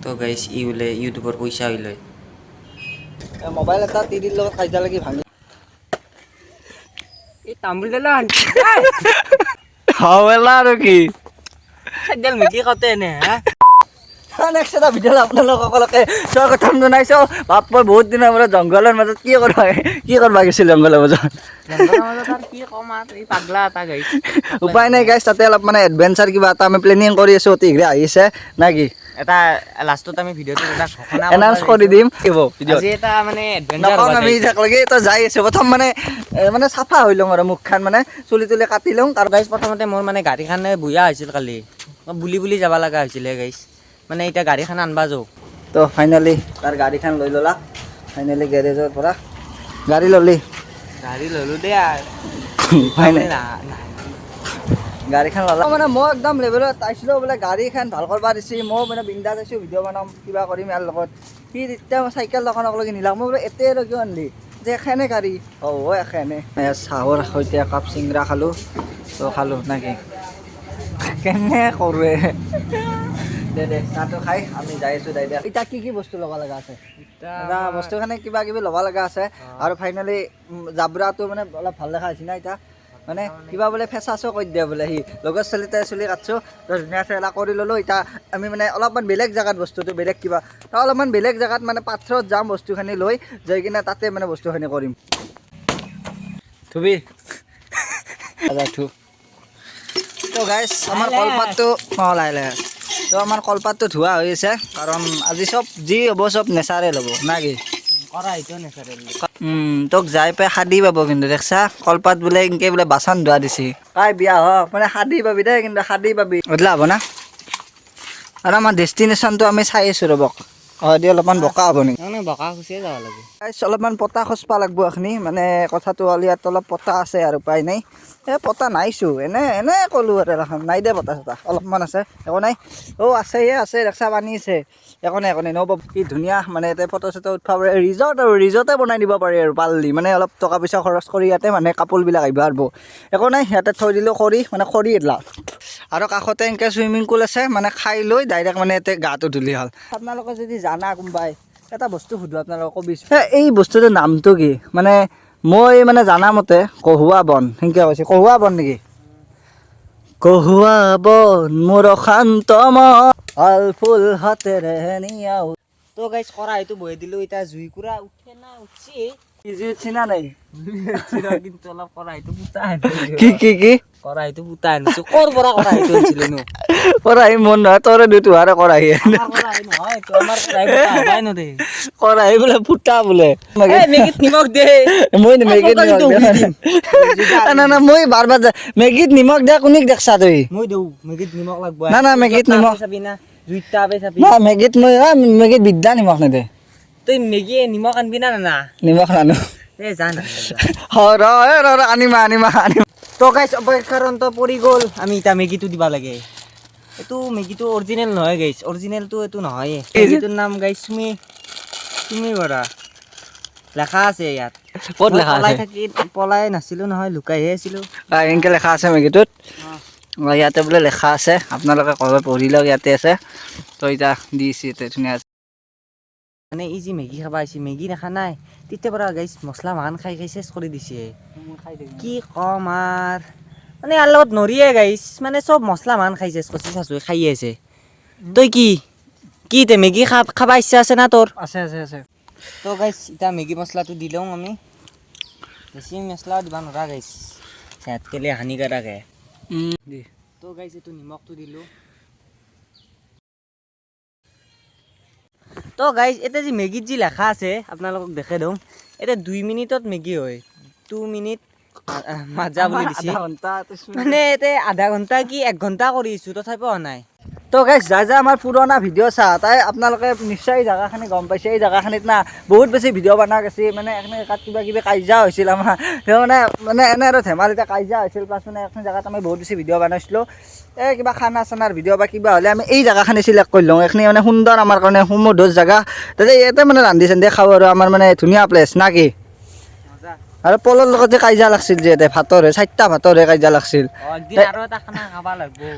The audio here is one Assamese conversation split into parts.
তো গাইছ ই বোলে ইউটিউবৰ পইচা হৈ লয় মোবাইল এটা তিৰিৰ লগত কাজিয়া লাগি ভাঙি এই তামোল দিলে আনছি হাওলা আৰু কি খাদ্যাল মিকি কতে এনে হা নেক্সট এটা ভিডিঅ' আপোনালোক সকলোকে স্বাগতম জনাইছোঁ বাপৰ বহুত দিনৰ মূৰত জংঘলৰ মাজত কি কৰিব গৈছিল জংঘলৰ মাজত জংঘলৰ মাজত আৰু কি কম আৰু এই পাগলা এটা গাইছ উপায় নাই গাইছ তাতে অলপ মানে এডভেঞ্চাৰ কিবা এটা আমি প্লেনিং কৰি আছোঁ অতি শীঘ্ৰে আহিছে নে কি এটা লাষ্টত আমি ভিডিঅ'টো এটা ঘোষণা এনাউন্স কৰি দিম কি হ'ব আজি এটা মানে এডভেঞ্চাৰ নকওঁ আমি এতিয়ালৈকে তো যাই আছোঁ প্ৰথম মানে চাফা হৈ লওঁ আৰু মুখখন মানে চুলি তুলি কাটি লওঁ আৰু গাইছ প্ৰথমতে মোৰ মানে গাড়ীখন বুঢ়া হৈছিল কালি মই বুলি যাব লগা হৈছিলে গাইছ মানে এতিয়া গাড়ীখন আনবা যাওঁ তো ফাইনেলি তাৰ গাড়ীখন লৈ ল'লা ফাইনেলি গেৰেজৰ পৰা গাড়ী ল'লি গাড়ী ল'লোঁ দে আৰু ফাইনেলি গাড়ীখন ল'লা মানে মই একদম লেভেলত চাইছিলোঁ বোলে গাড়ীখন ভাল কৰিব দিছে মই মানে বিন্দাছ আছোঁ ভিডিঅ' বনাম কিবা কৰিম ইয়াৰ লগত সি তেতিয়া মই চাইকেল দোকানক লগি নিলাক মই বোলে এতে আৰু কিয় আনলি যে এখেনে গাড়ী এখেনে চাহৰ সৈতে একাপ চিংৰা খালোঁ তো খালোঁ নেকি কেনে কৰোৱে দে চাহটো খাই আমি যাই আছোঁ দাই দিয়া এতিয়া কি বস্তু ল'ব লগা আছে এতিয়া বস্তুখিনি কিবা কিবি ল'ব লগা আছে আৰু ফাইনেলি জাবৰাটো মানে অলপ ভাল দেখা হৈছে না এতিয়া মানে কিবা বোলে ফেচাছো কৰি দিয়ে বোলে সি লগৰ ছোৱালীটাই চুলি কাটছোঁ তো ধুনীয়াকৈ এলা কৰি ল'লোঁ এতিয়া আমি মানে অলপমান বেলেগ জেগাত বস্তুটো বেলেগ কিবা তো অলপমান বেলেগ জেগাত মানে পাথৰত যাম বস্তুখিনি লৈ যাই কিনে তাতে মানে বস্তুখিনি কৰিম থুবি তো গাইছ আমাৰ কলপাতটো লাহে তো আমাৰ কলপাতটো ধোৱা হৈ আছে কাৰণ আজি চব যি হ'ব চব নেচাৰেল হ'ব না কি কৰা এইটো নেচাৰেল তোক যাই পাই সাদি পাব কিন্তু দেখছা কলপাত বোলে এনেকে বোলে বাচন ধোৱা দিছে কাই বিয়া হওক মানে সাদি পাবি দেই কিন্তু সাদি পাবি বদলা হ'ব না আৰু আমাৰ ডেষ্টিনেশ্যনটো আমি চাই আছোঁ ৰ'বক দি অলপমান বোকা হ'ব নেকি মানে বকা খুচিয়ে যাব লাগে অলপমান পতা খচবা লাগব এখনি মানে কথাটো হ'ল ইয়াত অলপ পতা আছে আৰু উপায় নাই পতা নাইছোঁ এনে ক'লোঁ আৰু এখন নাই দে পতা চতা অলপমান আছে একো নাই আছে দেখছা পানী আছে একো নাই নব কি ধুনীয়া মানে ইয়াতে ফটো চটো উঠবা পাৰে ৰিজৰ্টে বনাই দিব পাৰি আৰু পাল্লি মানে অলপ টকা পইচা খৰচ কৰি ইয়াতে মানে কাপোৰবিলাক আহিব পাৰিব একো নাই ইয়াতে থৈ দিলোঁ খৰি এডলা আৰু কাষতে এনেকৈ চুইমিং পুল আছে মানে খাই লৈ ডাইৰেক্ট মানে ইয়াতে গাটো ধুলি হ'ল আপোনালোকে যদি জানা কোনোবাই এটা বস্তু সুধো আপোনালোকক কবিছোঁ এই বস্তুটোৰ নামটো কি মানে মই মানে জানামতে কহুৱা বন সেনেকৈ কৈছে কহুৱা বন নেকি কহুৱা বন মোৰ শান্ত মন ফুল হাতেৰে নিয়াও তো গাইছ কৰা এইটো বহি দিলোঁ এতিয়া জুইকুৰা উঠে না উঠছি ইজি উঠছি না নাই কিন্তু অলপ কৰা এইটো পুতা কি কৰা এইটো পুতা আনিছোঁ ক'ৰ পৰা কৰা এইটো আনিছিলোঁ নো কৰাহি মন নহয় তোৰে দুটো আৰু কৰাহি কৰাহি বোলে ফুটা বোলে মেগীত নিমখ দে মই মেগীত মই বাৰ মেগীত নিমখ দিয়া কোনিক দেখছা তই মই দিওঁ মেগীত নিমখ লাগব না মেগীত নিমখ চাবি না জুইত চাবি না মেগীত মেগীত বিদ্যা নিমখ নেদে তই মেগী নিমখ আনবি না নিমখ নানো এই জান আনিমা তো গাইছ অপেক্ষাৰন্ত পৰি গ'ল আমি এতিয়া মেগীটো দিবা লাগে এইটো মেগীটো অৰিজিনেল নহয় গাইছ অৰিজিনেলটো এইটো নহয় মেগীটোৰ নাম গাইছ তুমি কৰা লেখা আছে ইয়াত ক'ত লেখা আছে পলাই নাছিলোঁ নহয় লুকাইহে আছিলোঁ এনেকৈ লেখা আছে মেগীটোত ইয়াতে বোলে লেখা আছে আপোনালোকে ক'ৰবাত পঢ়ি লওক ইয়াতে আছে তো এতিয়া দিছে ধুনীয়া মানে ই যি মেগী খাবা আহিছে মেগী দেখা নাই তেতিয়াৰ পৰা গাইছ মছলা মাখান খাই চেছ কৰি দিছে কি কম আৰু মানে ইয়াৰ লগত নৰিয়ে গাইছ মানে চব মছলা মাখান খাই চেছ কচি চাচুৱে খাই আছে তই কি তে মেগী খাবা ইচ্ছা আছে না তোৰ আছে তো গাইছ এতিয়া মেগী মছলাটো দি লওঁ আমি বেছি মছলাও দিবা নোৱাৰা গাইছ সিহঁত কেলে হানিকাৰকে তো গাইছ এইটো নিমখটো দিলোঁ তো গাইজ এতিয়া যি মেগীত যি লেখা আছে আপোনালোকক দেখাই দিওঁ এতিয়া 2 মিনিটত মেগী হয় 2 মিনিট মাজা বুলি দিছে মানে এতিয়া আধা ঘণ্টা কি 1 ঘণ্টা কৰি আছোঁ তথাপিও হোৱা নাই তো গাইছ যা আমাৰ পুৰণা ভিডিঅ' চা তাই আপোনালোকে নিশ্চয় এই জেগাখিনি গম পাইছে এই জেগাখিনিত না বহুত বেছি ভিডিঅ' বনা গৈছে মানে এখানে তাত কিবা কিবি কাজিয়া হৈছিল আমাৰ মানে এনে আৰু ধেমালিতে কাজিয়া হৈছিল প্লাছ মানে এখন জেগাত আমি বহুত বেছি ভিডিঅ' বনাইছিলোঁ এই কিবা খানা চানাৰ ভিডিঅ' বা কিবা হ'লে আমি এই জেগাখিনি চিলেক্ট কৰি লওঁ এইখিনি মানে সুন্দৰ আমাৰ কাৰণে সুমধুৰ জেগা তাতে ইয়াতে মানে ৰান্ধি চান্ধি খাওঁ আৰু আমাৰ মানে ধুনীয়া প্লেচ না কি আৰু পলৰ লগত যে কাজিয়া লাগছিল যে ভাতৰে 4টা ভাতৰে কাজিয়া লাগছিল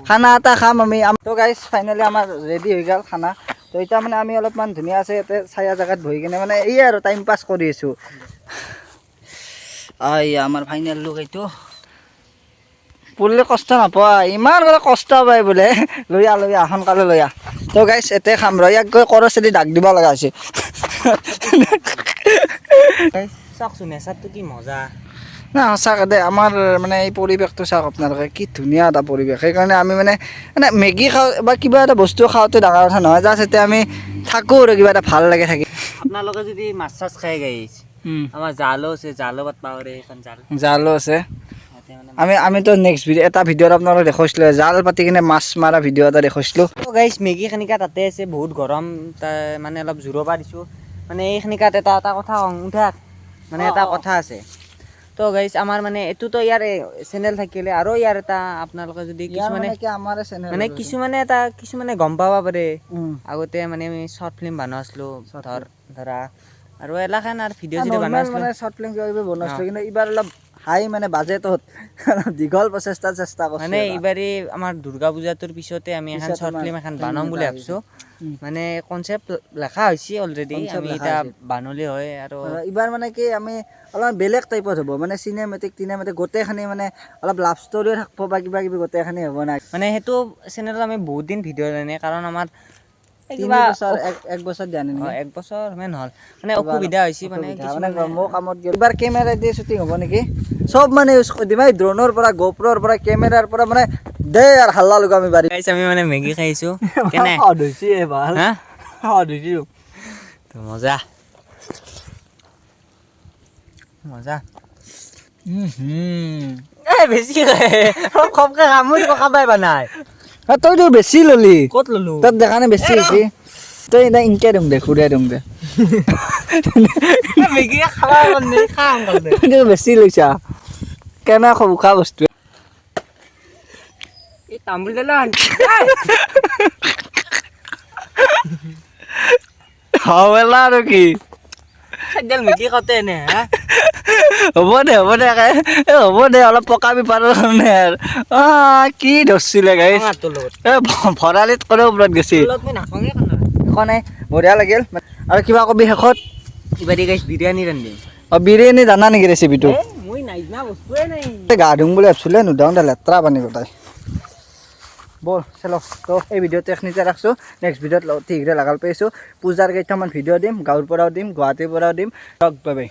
খানা এটা খাম আমি তো গাইছ ফাইনেলি আমাৰ ৰেডি হৈ গ'ল খানা তো এতিয়া মানে আমি অলপমান ধুনীয়া আছে ইয়াতে ছায়া জেগাত বহি কিনে মানে এই আৰু টাইম পাছ কৰি আছোঁ আমাৰ ফাইনেল লুক এইটো পঢ়িলে কষ্ট নাপোৱা ইমান বোলে কষ্ট পায় বোলে লৈ আহ সোনকালে লৈ আহ তো গাইছ এতে খাম ৰ ইয়াক গৈ কৰচেদি দাগ দিব লগা হৈছে চাওকচোন নেচাৰটো কি মজা না সঁচাকৈ দে আমাৰ মানে এই পৰিৱেশটো চাওক আপোনালোকে কি ধুনীয়া এটা পৰিৱেশ সেইকাৰণে আমি মানে মেগী খাওঁ বা কিবা এটা বস্তু খাওঁতে ডাঙৰ কথা নহয় জাষ্ট এতিয়া আমি থাকোঁ আৰু কিবা এটা ভাল লাগে থাকি আপোনালোকে যদি মাছ চাছ খাই গাইছ আমাৰ জালো আছে জালো পাত পাহৰে এখন জাল জালো আছে আমিতো নেক্সট ভিডিঅ' এটা ভিডিঅ'ত আপোনালোকে দেখুৱাইছিলোঁ জাল পাতি কিনে মাছ মাৰা ভিডিঅ' এটা দেখুৱাইছিলোঁ গাইছ মেগী খানিকা তাতে আছে বহুত গৰম মানে অলপ জোৰৰ পৰা দিছোঁ মানে এই খানিকাত এটা কথা উঠাক মানে এটা কথা আছে তো গাইছ আমাৰ মানে এইটোতো ইয়াৰ চেনেল থাকিলে আৰু ইয়াৰ এটা আপোনালোকে যদি কিছুমানে গম পাব পাৰে আগতে মানে আমি শ্বৰ্ট ফিল্ম বনোৱা আছিলোঁ ধৰা আৰু এলাখান আৰু ভিডিঅ' চিডিঅ' বনোৱা আছিলোঁ শ্বৰ্ট ফিল্ম কিবা কিবি বনাইছিলোঁ কিন্তু এইবাৰ অলপ হাই মানে বাজেটত দীঘল চেষ্টা কৰিছোঁ মানে এইবাৰে আমাৰ দুৰ্গা পূজাটোৰ পিছতে আমি এখন শ্বৰ্ট ফিল্ম এখন বনাম বুলি ভাবিছোঁ মানে কনচেপ্ট লেখা হৈছে অলৰেডি আমি এতিয়া বানলি হয় আৰু এইবাৰ মানে কি আমি অলপমান বেলেগ টাইপত হ'ব মানে চিনেমেটিক গোটেইখিনি মানে অলপ লাভ ষ্টৰিও থাকিব বা কিবা কিবি গোটেইখিনি হ'ব নাই মানে সেইটো চেনেলত আমি বহুত দিন ভিডিঅ' জানে কাৰণ আমাৰ এক বছৰ দিয়া নাই এক বছৰ মান হ'ল মানে অসুবিধা হৈছে মানে মোৰ কামত এইবাৰ কেমেৰা দিয়ে শ্বুটিং হ'ব নেকি চব মানে ইউজ কৰি দিম এই ড্ৰোনৰ পৰা গোপ্ৰৰ পৰা কেমেৰাৰ পৰা মানে দে আৰু হাল্লা লগা আমি বাৰী আমি মানে মেগী খাইছোঁ কেনে মজা মজা বেছি কমকে কামুৰি খাবাই বনাই তইতো বেছি ললি ক'ত ললো তাত দেখা নাই বেছি হৈছে তই এতিয়া ইনকে দিম দে ঘূৰাই দিম দে মেগী খাবা খাম তই বেছি লৈছা কেনে খোৱা বস্তু এই তামোল দিলা হবেলা আৰু কি মেগী খাওঁতে এনে হ'ব দে হ'ব দে অলপ পকাবি পাৰোঁ কাৰণে আৰু কি ধৰিছিলে গাইছ ভৰালিত কৰে ওপৰত গৈছে একো নাই বঢ়িয়া লাগিল আৰু কিবা কবি শেষত বিৰিয়ানী ৰান্ধিম বিৰিয়ানী জানা নেকি ৰেচিপিটো মই নাইজনা বস্তুৱে নাই গা ধুম বুলি ভাবিছিলে নুধাওঁ দে লেতেৰা পানী গোটাই বল চলো তো এই ভিডিঅ'টো এইখিনিতে ৰাখছোঁ নেক্সট ভিডিঅ'ত ঠিকৰে লগাল পাইছোঁ পূজাৰ কেইটামান ভিডিঅ' দিম গাঁৱৰ পৰাও দিম গুৱাহাটীৰ পৰাও দিম বাই বাই